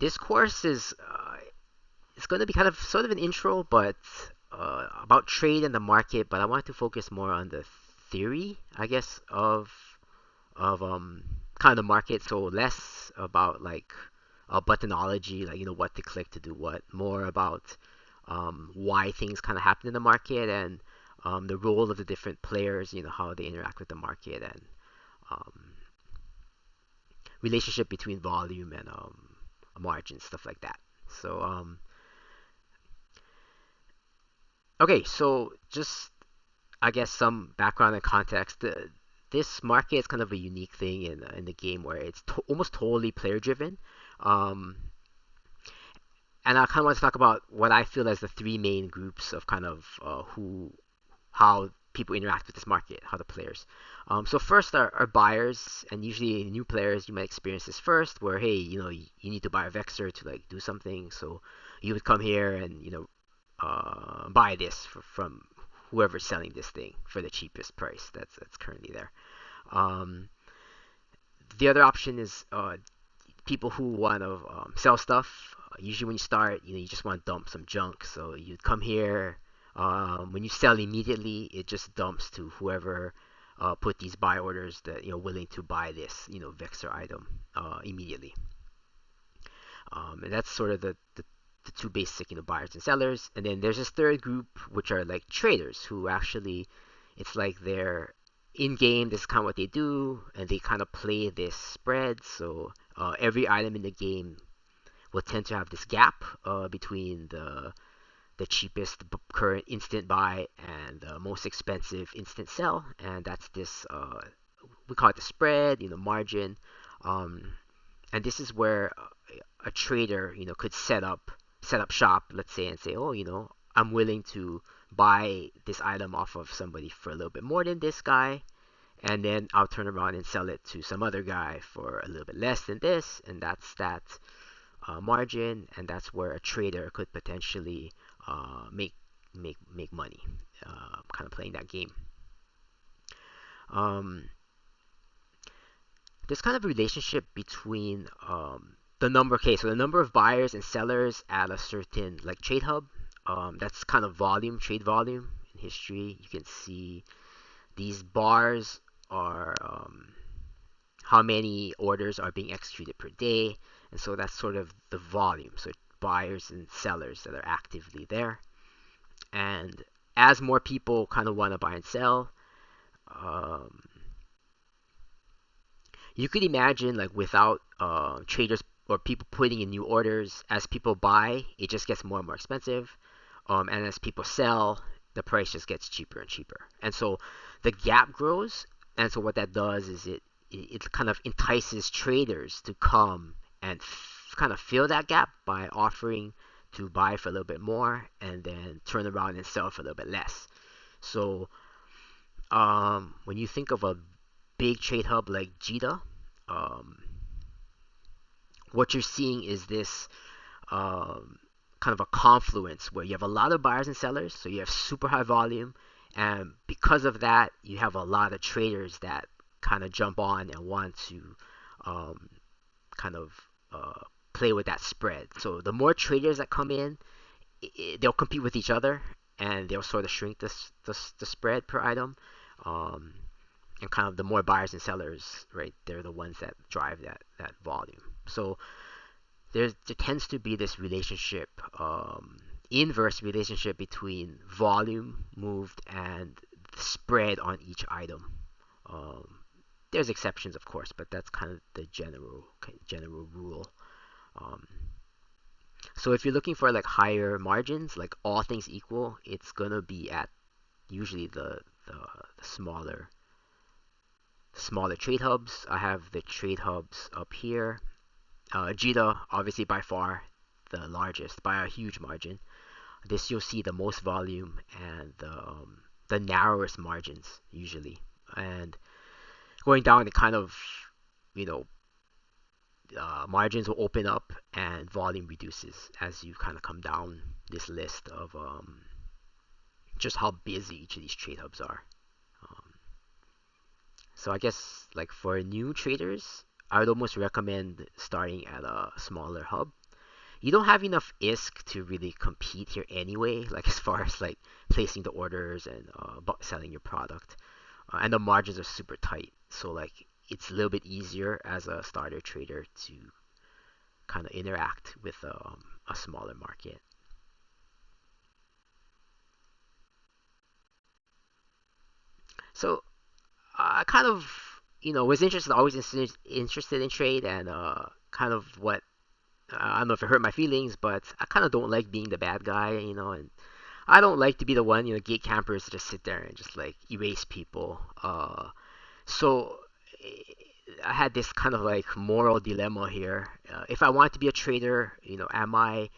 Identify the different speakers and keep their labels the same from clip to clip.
Speaker 1: this course is it's going to be kind of sort of an intro, but about trade and the market. But I want to focus more on the theory, I guess, of kind of the market. So less about like buttonology, like what to click to do what. More about why things kind of happen in the market and the role of the different players. How they interact with the market and um, relationship between volume and margin, stuff like that. So okay, so just I guess some background and context. This market is kind of a unique thing in the game where it's almost totally player driven. Um, and I kind of want to talk about what I feel as the three main groups of kind of how people interact with this market, how the players. So first are buyers, and usually new players you might experience this first, where hey, you need to buy a vector to like do something, so you would come here and buy this from whoever's selling this thing for the cheapest price that's currently there. Um, the other option is people who want to sell stuff. Usually, when you start, you just want to dump some junk. So you come here. When you sell immediately, it just dumps to whoever put these buy orders that willing to buy this Vexor item immediately. And that's sort of the two basic buyers and sellers. And then there's this third group which are like traders who actually it's like they're in game. This is kind of what they do, and they kind of play this spread. So every item in the game will tend to have this gap between the cheapest current instant buy and the most expensive instant sell, and that's this we call it the spread, margin, um, and this is where a trader, could set up shop, let's say, and say, oh, I'm willing to buy this item off of somebody for a little bit more than this guy, and then I'll turn around and sell it to some other guy for a little bit less than this, and that's that margin, and that's where a trader could potentially make money, kind of playing that game. Um, there's kind of a relationship between so the number of buyers and sellers at a certain like trade hub. That's kind of trade volume in history. You can see these bars are how many orders are being executed per day, and so that's sort of the volume. So buyers and sellers that are actively there, and as more people kind of want to buy and sell, um, you could imagine like without traders or people putting in new orders, as people buy, it just gets more and more expensive, and as people sell, the price just gets cheaper and cheaper, and so the gap grows, and so what that does is it kind of entices traders to come and kind of fill that gap by offering to buy for a little bit more and then turn around and sell for a little bit less. So when you think of a big trade hub like Jita, um, what you're seeing is this kind of a confluence where you have a lot of buyers and sellers, so you have super high volume, and because of that, you have a lot of traders that kind of jump on and want to um, kind of play with that spread. So the more traders that come in, they'll compete with each other, and they'll sort of shrink the spread per item. Um, and kind of the more buyers and sellers, right? They're the ones that drive that volume. So there tends to be this relationship, inverse relationship between volume moved and the spread on each item. Um, there's exceptions, of course, but that's kind of the general rule. Um, so if you're looking for like higher margins, like all things equal, it's gonna be at usually the smaller trade hubs. I have the trade hubs up here. Jita, obviously by far the largest by a huge margin. This you'll see the most volume and the narrowest margins usually. And going down, it kind of you know margins will open up and volume reduces as you kind of come down this list of just how busy each of these trade hubs are. Um, so I guess like for new traders, I would almost recommend starting at a smaller hub. you don't have enough ISK to really compete here anyway. Like as far as like placing the orders and selling your product, and the margins are super tight. So like it's a little bit easier as a starter trader to kind of interact with a smaller market. So I kind of was interested, always interested in trade, and kind of what I don't know if it hurt my feelings, but I kind of don't like being the bad guy, and I don't like to be the one, gate campers to just sit there and just like erase people. So I had this kind of like moral dilemma here. If I want to be a trader, am I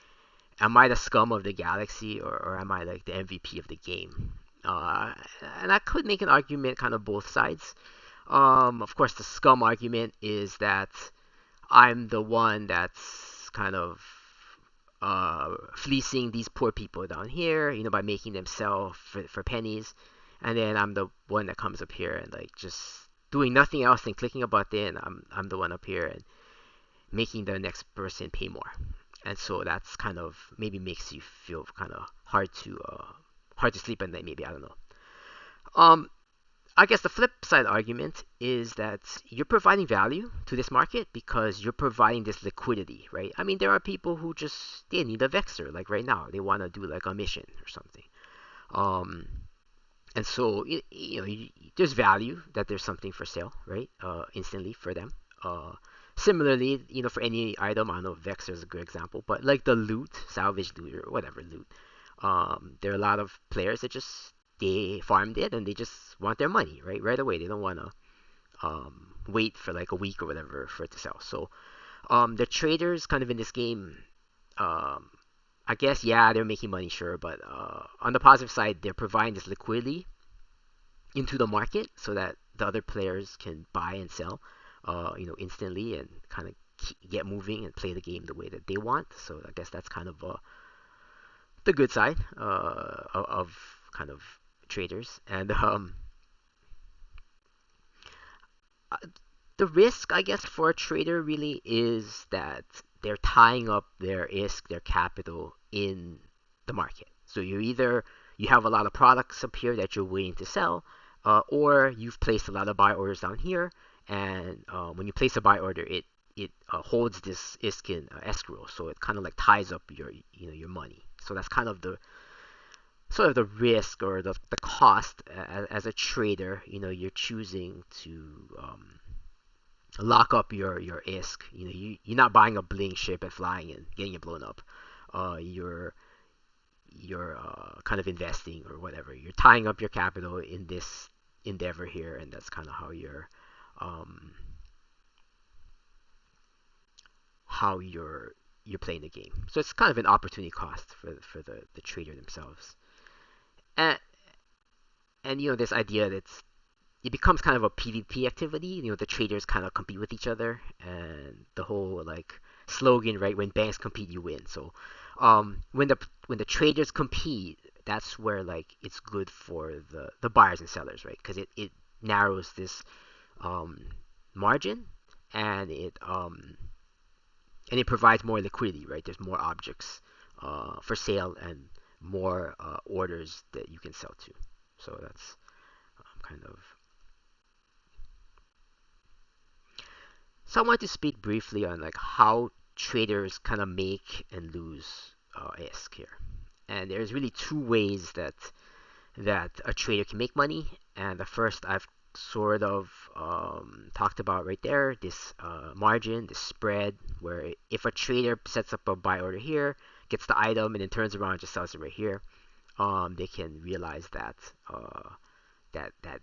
Speaker 1: the scum of the galaxy, or am I like the MVP of the game? Uh, and I could make an argument kind of both sides. Of course, the scum argument is that I'm the one that's kind of fleecing these poor people down here, by making them sell for pennies, and then I'm the one that comes up here and like just doing nothing else than clicking a button. I'm the one up here and making the next person pay more, and so that's kind of maybe makes you feel kind of hard to sleep at night. Maybe, I don't know. Um, I guess the flip side argument is that you're providing value to this market because you're providing this liquidity, right? I mean, there are people who just they need a vexer, like right now, they want to do like a mission or something. Um, and so there's value that there's something for sale, right? Instantly for them. Similarly, for any item, I don't know, Vexer is a good example, but like the loot, salvage loot or whatever loot, there are a lot of players that just they farmed it and they just want their money right away. They don't want to wait for like a week or whatever for it to sell. So the traders kind of in this game, um, I guess yeah they're making money, sure, but on the positive side they're providing this liquidity into the market so that the other players can buy and sell, instantly and kind of get moving and play the game the way that they want. So I guess that's kind of the good side of kind of traders. And uh, the risk, I guess, for a trader really is that they're tying up their ISK, their capital in the market. So you have a lot of products up here that you're waiting to sell, or you've placed a lot of buy orders down here, and when you place a buy order, it holds this ISK in escrow, so it kind of like ties up your money. So that's kind of the sort of the risk or the cost as a trader. You're choosing to lock up your ISK. You're not buying a bling ship and flying and getting it blown up. You're kind of investing or whatever. You're tying up your capital in this endeavor here, and that's kind of um, how you're playing the game. So it's kind of an opportunity cost for the trader themselves. And this idea that it becomes kind of a PvP activity. The traders kind of compete with each other, and the whole like slogan, right? When banks compete, you win. So, when the traders compete, that's where like it's good for the buyers and sellers, right? Because it narrows this um, margin, and it provides more liquidity, right? There's more objects for sale and more orders that you can sell to. So that's kind of. So I want to speak briefly on like how traders kind of make and lose ISK here. And there's really two ways that a trader can make money. And the first I've sort of talked about right there, this margin, this spread, where if a trader sets up a buy order here, gets the item, and then turns around and just sells it right here, they can realize that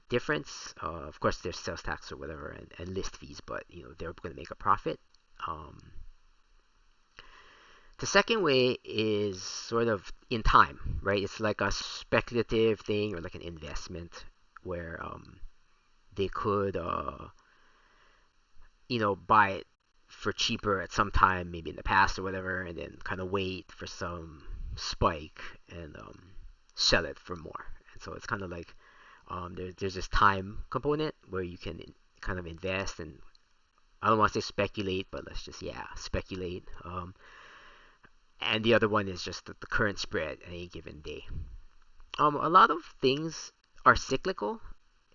Speaker 1: difference. Of course, there's sales tax or whatever and list fees, but they're going to make a profit. Um, the second way is sort of in time, right? It's like a speculative thing or like an investment where they could buy it for cheaper at some time, maybe in the past or whatever, and then kind of wait for some spike and sell it for more. And so it's kind of like there's this time component where you can kind of invest, and I don't want to say speculate, but let's just speculate. and the other one is just the current spread at any given day. A lot of things are cyclical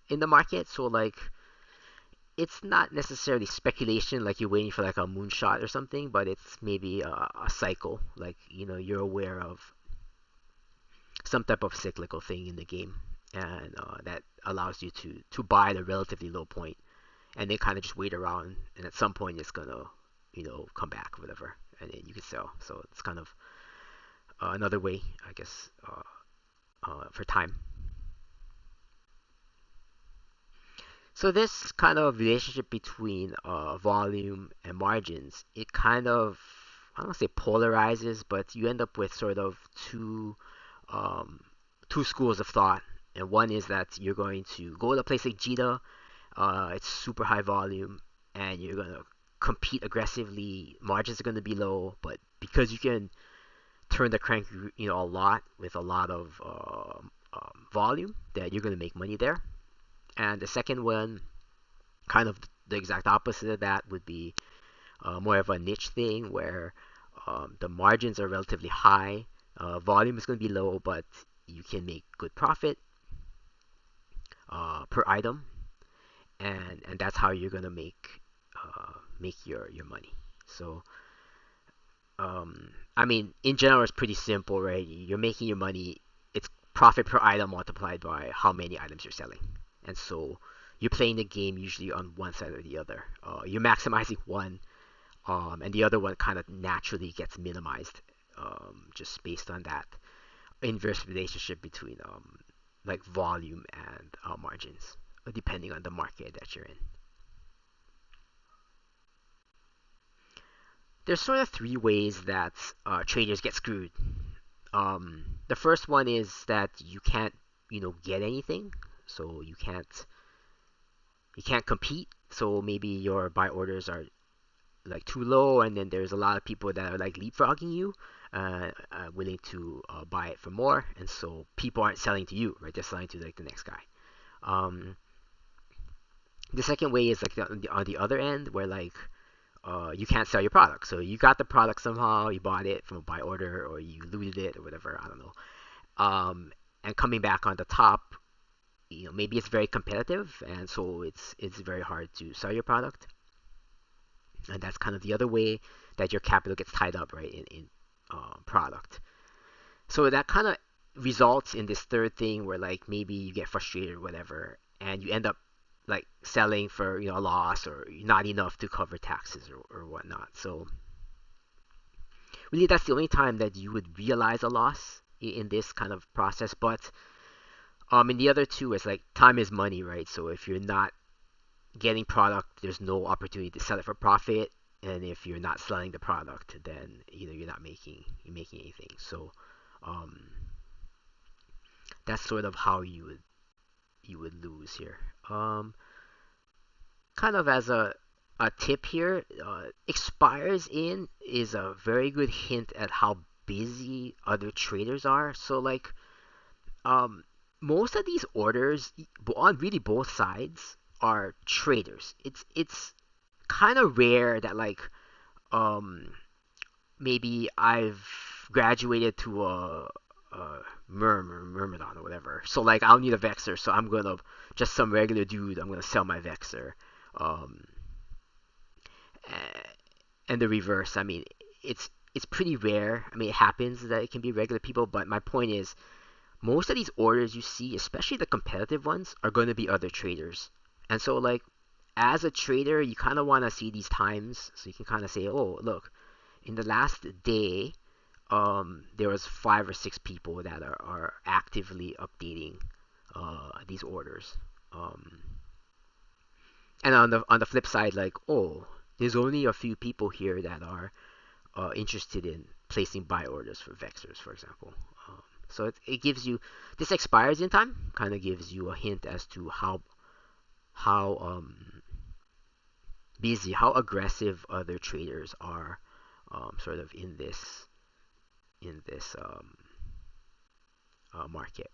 Speaker 1: in the market, so like it's not necessarily speculation like you're waiting for like a moonshot or something, but it's maybe a cycle, like you're aware of some type of cyclical thing in the game, and that allows you to buy at a relatively low point, and then kind of just wait around, and at some point it's gonna come back or whatever, and then you can sell. So it's kind of another way, I guess, for time. So this kind of relationship between volume and margins, it kind of, I don't want to say polarizes, but you end up with sort of um, two schools of thought. And one is that you're going to go to a place like Jita, it's super high volume, and you're going to compete aggressively. Margins are going to be low, but because you can turn the crank, a lot with a lot of volume, that you're going to make money there. And the second one, kind of the exact opposite of that, would be more of a niche thing where the margins are relatively high, volume is going to be low, but you can make good profit per item, and that's how you're going to make your money. So I mean, in general, it's pretty simple, right? You're making your money. It's profit per item multiplied by how many items you're selling. And so you're playing the game usually on one side or the other. You're maximizing one, and the other one kind of naturally gets minimized, just based on that inverse relationship between like volume and margins, depending on the market that you're in. There's sort of three ways that traders get screwed. The first one is that you can't, get anything, so you can't compete. So maybe your buy orders are like too low, and then there's a lot of people that are like leapfrogging you, willing to buy it for more, and so people aren't selling to you, right? They're selling to like the next guy. Um, the second way is like on the other end, where like you can't sell your product. So you got the product somehow, you bought it from a buy order, or you looted it, or whatever. I don't know. And coming back on the top, maybe it's very competitive, and so it's very hard to sell your product. And that's kind of the other way that your capital gets tied up, right, in product. So that kind of results in this third thing where like maybe you get frustrated or whatever, and you end up like selling for a loss or not enough to cover taxes or whatnot. So really, that's the only time that you would realize a loss in this kind of process. But in the other two, it's like time is money, right? So if you're not getting product, there's no opportunity to sell it for profit. And if you're not selling the product, then you're not making anything. So um, that's sort of how you would lose here. Kind of as a tip here, expires in is a very good hint at how busy other traders are. So like um, most of these orders on really both sides are traders. It's kind of rare that like um, maybe I've graduated to a Myrmidon or whatever. So like I'll need a Vexer, so I'm gonna just some regular dude. I'm gonna sell my Vexer. Um, and the reverse. I mean, it's pretty rare. I mean, it happens that it can be regular people, but my point is, most of these orders you see, especially the competitive ones, are going to be other traders. And so, like, as a trader, you kind of want to see these times, so you can kind of say, oh, look, in the last day, there was 5 or 6 people that are actively updating these orders. Um, and on the flip side, like, oh, there's only a few people here that are interested in placing buy orders for Vexers, for example. So it gives you, this expires in time, kind of gives you a hint as to how busy, how aggressive other traders are, sort of in this market.